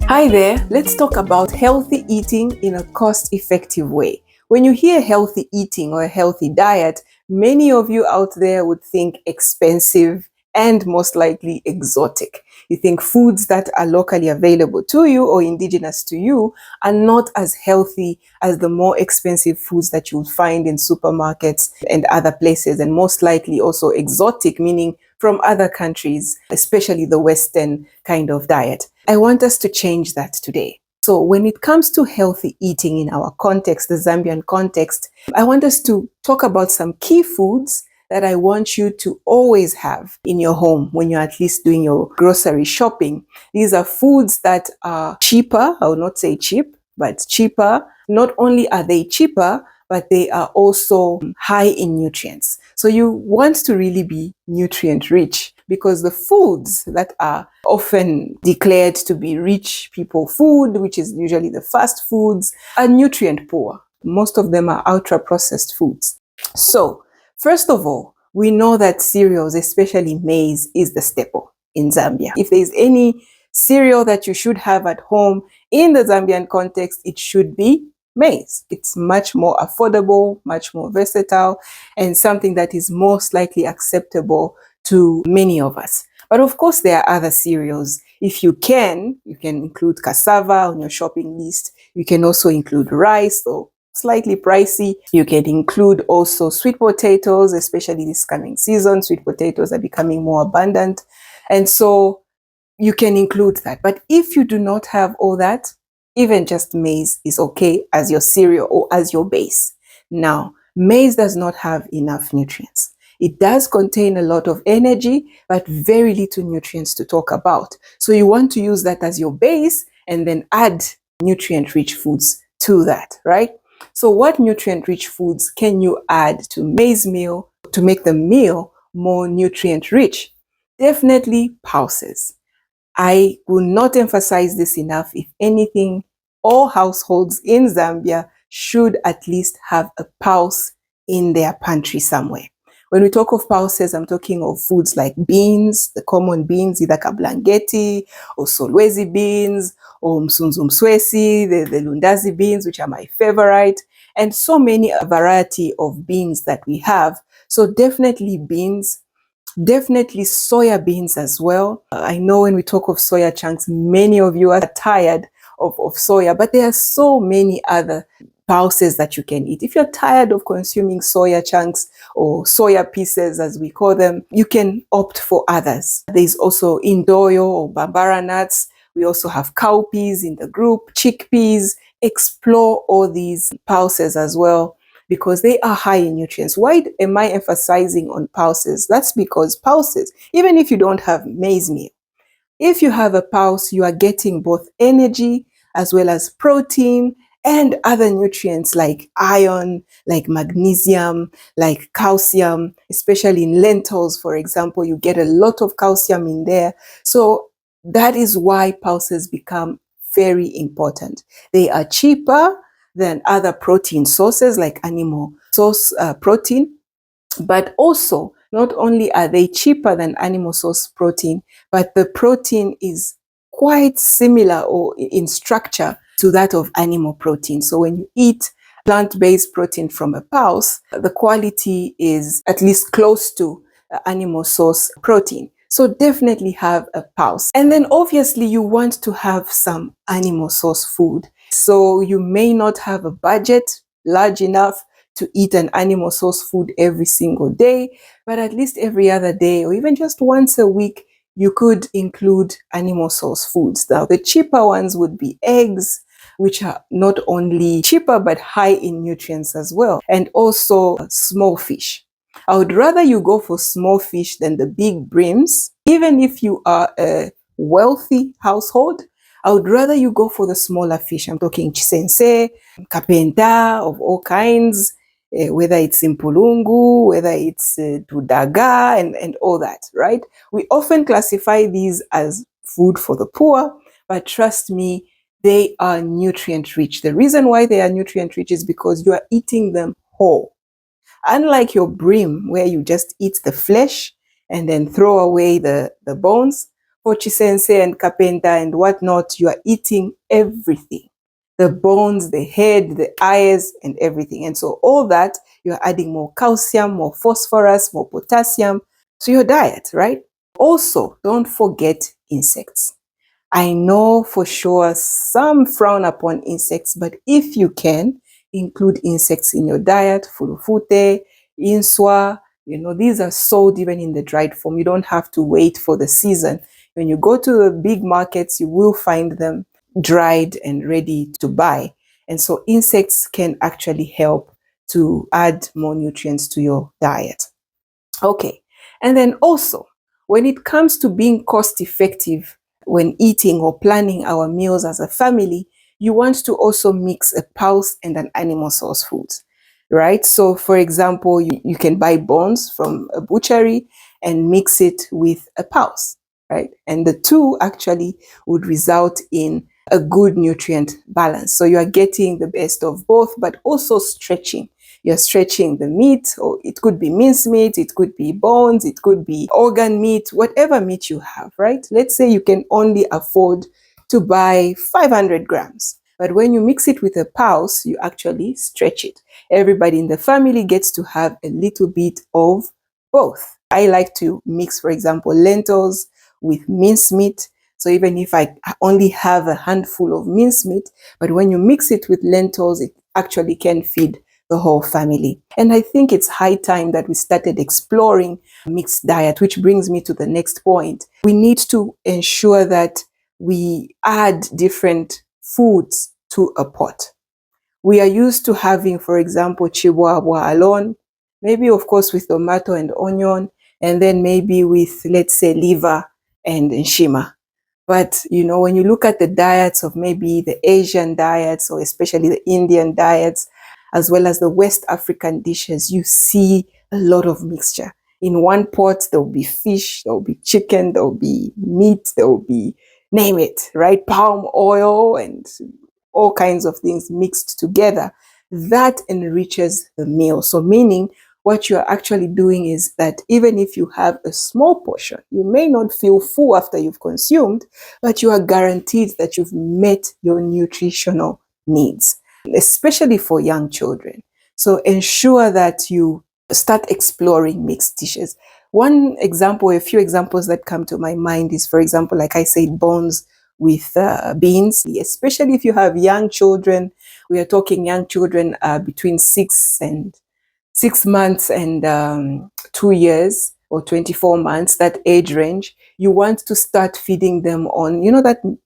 Hi there, let's talk about healthy eating in a cost-effective way. When you hear healthy eating or a healthy diet, many of you out there would think expensive and most likely exotic. You think foods that are locally available to you or indigenous to you are not as healthy as the more expensive foods that you'll find in supermarkets and other places, and most likely also exotic, meaning from other countries, especially the Western kind of diet. I want us to change that today. So when it comes to healthy eating in our context, the Zambian context, I want us to talk about some key foods that I want you to always have in your home when you're at least doing your grocery shopping. These are foods that are cheaper. I will not say cheap, but cheaper. Not only are they cheaper, but they are also high in nutrients. So you want to really be nutrient rich, because the foods that are often declared to be rich people food, which is usually the fast foods, are nutrient poor. Most of them are ultra processed foods. So first of all, we know that cereals, especially maize, is the staple in Zambia. If there's any cereal that you should have at home in the Zambian context, it should be maize. It's much more affordable, much more versatile, and something that is most likely acceptable to many of us. But of course, there are other cereals. If you can include cassava on your shopping list. You can also include rice, or slightly pricey. You can include also sweet potatoes, especially this coming season. Sweet potatoes are becoming more abundant. And so you can include that. But if you do not have all that, even just maize is okay as your cereal or as your base. Now, maize does not have enough nutrients. It does contain a lot of energy, but very little nutrients to talk about. So you want to use that as your base and then add nutrient-rich foods to that, right? So what nutrient-rich foods can you add to maize meal to make the meal more nutrient-rich? Definitely pulses. I will not emphasize this enough. If anything, all households in Zambia should at least have a pulse in their pantry somewhere. When we talk of pulses, I'm talking of foods like beans, the common beans, either kablangeti or solwezi beans or msunzumswesi, the lundazi beans, which are my favorite, and so many a variety of beans that we have. So definitely beans. Definitely soya beans as well. I know when we talk of soya chunks, many of you are tired of soya, but there are so many other pulses that you can eat. If you're tired of consuming soya chunks or soya pieces, as we call them, you can opt for others. There's also indoyo or bambara nuts. We also have cowpeas in the group, chickpeas. Explore all these pulses as well, because they are high in nutrients. Why am I emphasizing on pulses? That's because pulses, even if you don't have maize meal, if you have a pulse, you are getting both energy as well as protein and other nutrients like iron, like magnesium, like calcium, especially in lentils, for example. You get a lot of calcium in there. So that is why pulses become very important. They are cheaper than other protein sources like animal source protein, but also not only are they cheaper than animal source protein, but the protein is quite similar or in structure to that of animal protein. So when you eat plant-based protein from a pulse, the quality is at least close to animal source protein. So definitely have a pulse. And then obviously you want to have some animal source food. So you may not have a budget large enough to eat an animal source food every single day, but at least every other day or even just once a week, you could include animal source foods. Now, the cheaper ones would be eggs, which are not only cheaper, but high in nutrients as well, and also small fish. I would rather you go for small fish than the big brims. Even if you are a wealthy household, I would rather you go for the smaller fish. I'm talking chisense, kapenta of all kinds, whether it's impulungu, whether it's dudaga, and all that, right? We often classify these as food for the poor, but trust me, they are nutrient rich. The reason why they are nutrient rich is because you are eating them whole. Unlike your brim, where you just eat the flesh and then throw away the bones, Pochisense and Kapenta and whatnot, you are eating everything. The bones, the head, the eyes, and everything. And so all that, you're adding more calcium, more phosphorus, more potassium to your diet, right? Also, don't forget insects. I know for sure some frown upon insects, but if you can, include insects in your diet, fulufute, inswa, these are sold even in the dried form. You don't have to wait for the season. When you go to the big markets, you will find them dried and ready to buy. And so insects can actually help to add more nutrients to your diet. Okay. And then also, when it comes to being cost effective when eating or planning our meals as a family, you want to also mix a pulse and an animal source food, right? So for example, you can buy bones from a butchery and mix it with a pulse, right? And the two actually would result in a good nutrient balance. So you are getting the best of both, but also stretching. You're stretching the meat, or it could be mincemeat, it could be bones, it could be organ meat, whatever meat you have, right? Let's say you can only afford to buy 500 grams. But when you mix it with a pulse, you actually stretch it. Everybody in the family gets to have a little bit of both. I like to mix, for example, lentils with mincemeat. So even if I only have a handful of mincemeat, but when you mix it with lentils, it actually can feed the whole family. And I think it's high time that we started exploring mixed diet, which brings me to the next point. We need to ensure that we add different foods to a pot. We are used to having, for example, chibwabwa alone, maybe of course with tomato and onion, and then maybe with, let's say, liver and nshima. But, when you look at the diets of maybe the Asian diets, or especially the Indian diets, as well as the West African dishes, you see a lot of mixture. In one pot, there will be fish, there will be chicken, there will be meat, there will be, name it, right? Palm oil and all kinds of things mixed together. That enriches the meal. So meaning what you're actually doing is that even if you have a small portion, you may not feel full after you've consumed, but you are guaranteed that you've met your nutritional needs, especially for young children. So ensure that you start exploring mixed dishes. One example, a few examples that come to my mind is, for example, like I said, bones with beans, especially if you have young children. We are talking young children between 6 months and 2 years or 24 months, that age range. You want to start feeding them on,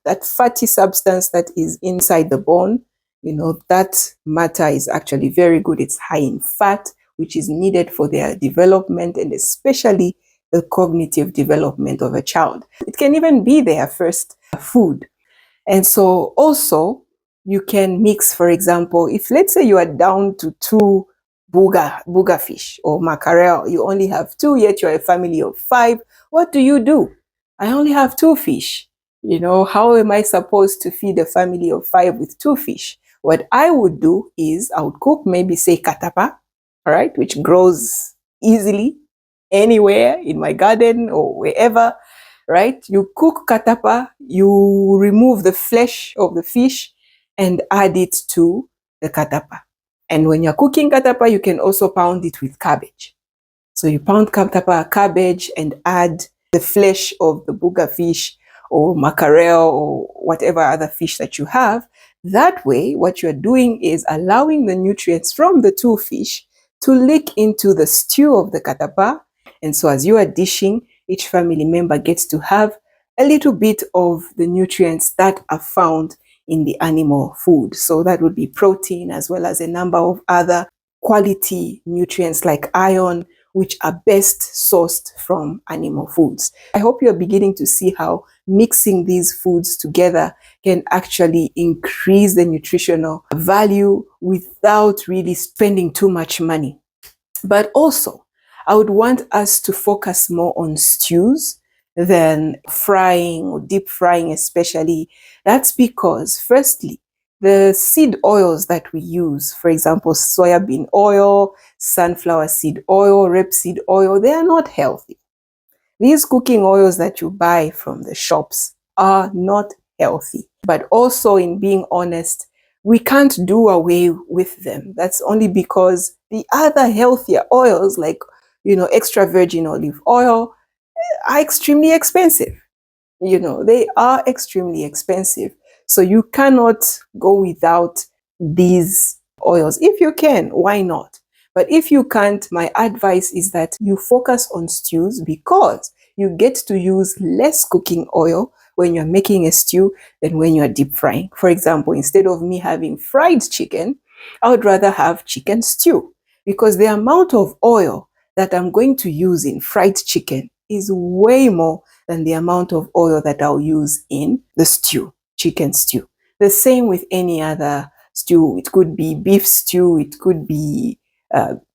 that fatty substance that is inside the bone. That matter is actually very good. It's high in fat, which is needed for their development and especially the cognitive development of a child. It can even be their first food. And so also you can mix, for example, if let's say you are down to 2 booger fish or mackerel, you only have 2, yet you're a family of 5. What do? I only have 2 fish. How am I supposed to feed a family of 5 with 2 fish? What I would do is I would cook maybe, say, katapa, all right, which grows easily anywhere in my garden or wherever, right? You cook katapa, you remove the flesh of the fish and add it to the katapa. And when you're cooking katapa, you can also pound it with cabbage. So you pound katapa, cabbage, and add the flesh of the booger fish or mackerel or whatever other fish that you have. That way, what you're doing is allowing the nutrients from the 2 fish to leak into the stew of the katapa. And so as you are dishing, each family member gets to have a little bit of the nutrients that are found in the animal food. So that would be protein as well as a number of other quality nutrients like iron, which are best sourced from animal foods. I hope you're beginning to see how mixing these foods together can actually increase the nutritional value without really spending too much money. But also, I would want us to focus more on stews than frying or deep frying especially. That's because, firstly, the seed oils that we use, for example, soybean oil, sunflower seed oil, rapeseed oil, they are not healthy. These cooking oils that you buy from the shops are not healthy. But also, in being honest, we can't do away with them. That's only because the other healthier oils, like, extra virgin olive oil, are extremely expensive. They are extremely expensive. So you cannot go without these oils. If you can, why not? But if you can't, my advice is that you focus on stews, because you get to use less cooking oil when you're making a stew than when you're deep frying. For example, instead of me having fried chicken, I would rather have chicken stew, because the amount of oil that I'm going to use in fried chicken is way more than the amount of oil that I'll use in the stew, chicken stew. The same with any other stew. It could be beef stew, it could be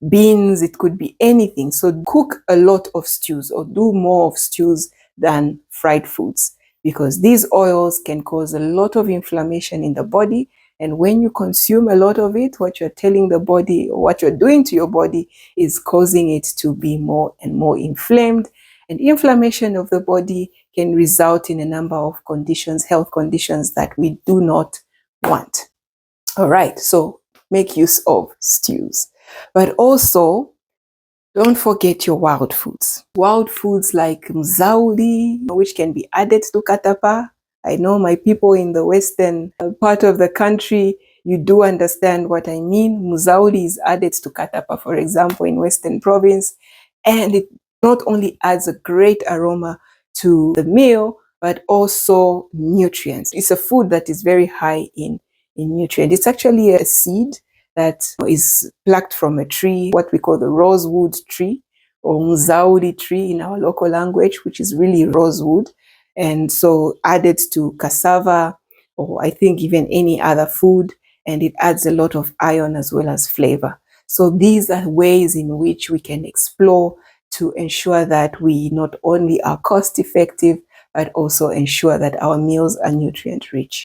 beans, it could be anything. So cook a lot of stews, or do more of stews than fried foods, because these oils can cause a lot of inflammation in the body. And when you consume a lot of it, what you're telling the body, or what you're doing to your body, is causing it to be more and more inflamed. And inflammation of the body can result in a number of conditions, health conditions, that we do not want. All right, so make use of stews. But also, don't forget your wild foods. Wild foods like mzauli, which can be added to katapa. I know my people in the western part of the country, you do understand what I mean. Mzauli is added to katapa, for example, in Western Province, and it not only adds a great aroma to the meal, but also nutrients. It's a food that is very high in nutrients. It's actually a seed that is plucked from a tree, what we call the rosewood tree, or mzauli tree in our local language, which is really rosewood. And so added to cassava, or I think even any other food, and it adds a lot of iron as well as flavor. So these are ways in which we can explore to ensure that we not only are cost effective, but also ensure that our meals are nutrient rich.